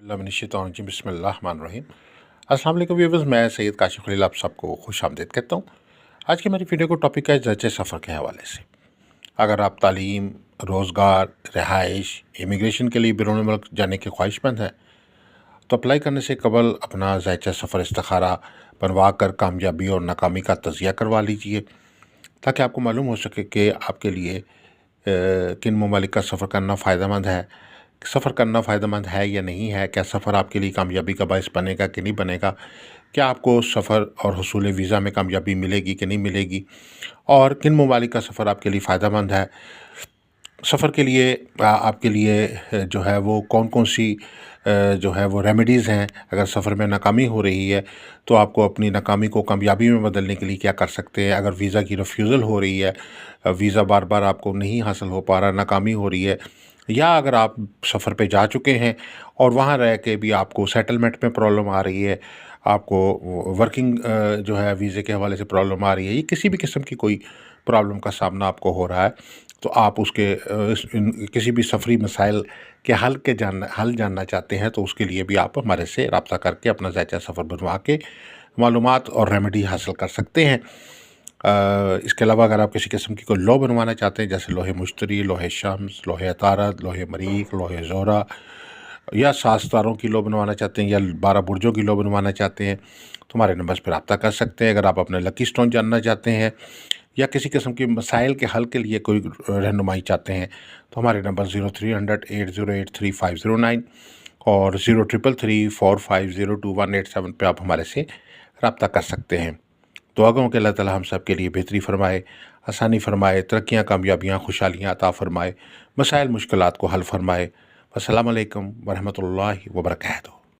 बिस्मिल्लाहिर्रहमानिर्रहीम। अस्सलाम वालेकुम व्यूअर्स, मैं सैयद काशिफ खलील आप सबको खुश आमदीद कहता हूँ। आज की मेरी वीडियो को टॉपिक है ज़र्चे सफ़र के हवाले से। अगर आप तालीम, रोज़गार, रिहाइश, इमिग्रेशन के लिए बैरून मुल्क जाने के ख्वाहिशमंद हैं तो अप्लाई करने से कबल अपना ज़ायचा सफ़र इस्तिखारा बनवा कर कामयाबी और नाकामी का तज़किया करवा लीजिए, ताकि आपको मालूम हो सके कि आपके लिए किन ममालिक का सफ़र करना फ़ायदेमंद है, सफ़र करना फ़ायदेमंद है या नहीं है, क्या सफ़र आपके लिए कामयाबी का बायस बनेगा कि नहीं बनेगा, क्या आपको सफ़र और हसूल वीज़ा में कामयाबी मिलेगी कि नहीं मिलेगी, और किन ममालिक का सफ़र आपके लिए फ़ायदेमंद है। सफ़र के लिए आपके लिए जो है वो कौन कौन सी जो है वो रेमेडीज़ हैं। अगर सफ़र में नाकामी हो रही है तो आपको अपनी नाकामी को कामयाबी में बदलने के लिए क्या कर सकते हैं। अगर वीज़ा की रिफ्यूज़ल हो रही है, वीज़ा बार बार आपको नहीं हासिल हो पा रहा, नाकामी हो रही है, या अगर आप सफ़र पे जा चुके हैं और वहाँ रह के भी आपको सेटलमेंट में प्रॉब्लम आ रही है, आपको वर्किंग जो है वीज़े के हवाले से प्रॉब्लम आ रही है, ये किसी भी किस्म की कोई प्रॉब्लम का सामना आपको हो रहा है, तो आप उसके किसी भी सफ़री मसाइल के हल जानना चाहते हैं तो उसके लिए भी आप हमारे से रब्ता करके अपना ज़ायचा सफ़र बनवा के मालूमात और रेमेडी हासिल कर सकते हैं। इसके अलावा अगर आप किसी किस्म की कोई लॉ बनवाना चाहते हैं, जैसे लोहे मुश्तरी, लोहे शम्स, लोहे अतारत, लोहे मरीख, लोहे ज़ोरा, या 7 सितारों की लॉ बनवाना चाहते हैं, या 12 बुर्जों की लॉ बनवाना चाहते हैं, तो हमारे नंबर्स पर रब्ता कर सकते हैं। अगर आप अपने लकी स्टोन जानना चाहते हैं या किसी किस्म के मसाइल के हल के लिए कोई रहनुमाई चाहते हैं तो हमारे नंबर 0300 8083 509 और 0333 4502 187 पे आप हमारे से रब्ता कर सकते हैं। दुआ गो कि अल्लाह ताला हम सब के लिए बेहतरी फरमाए, आसानी फरमाए, तरक्कियाँ, कामयाबियाँ, खुशहालियाँ अता फरमाए, मसाइल मुश्किलात को हल फरमाए। अस्सलामु अलैकुम वरहमतुल्लाहि वबरकातुहू।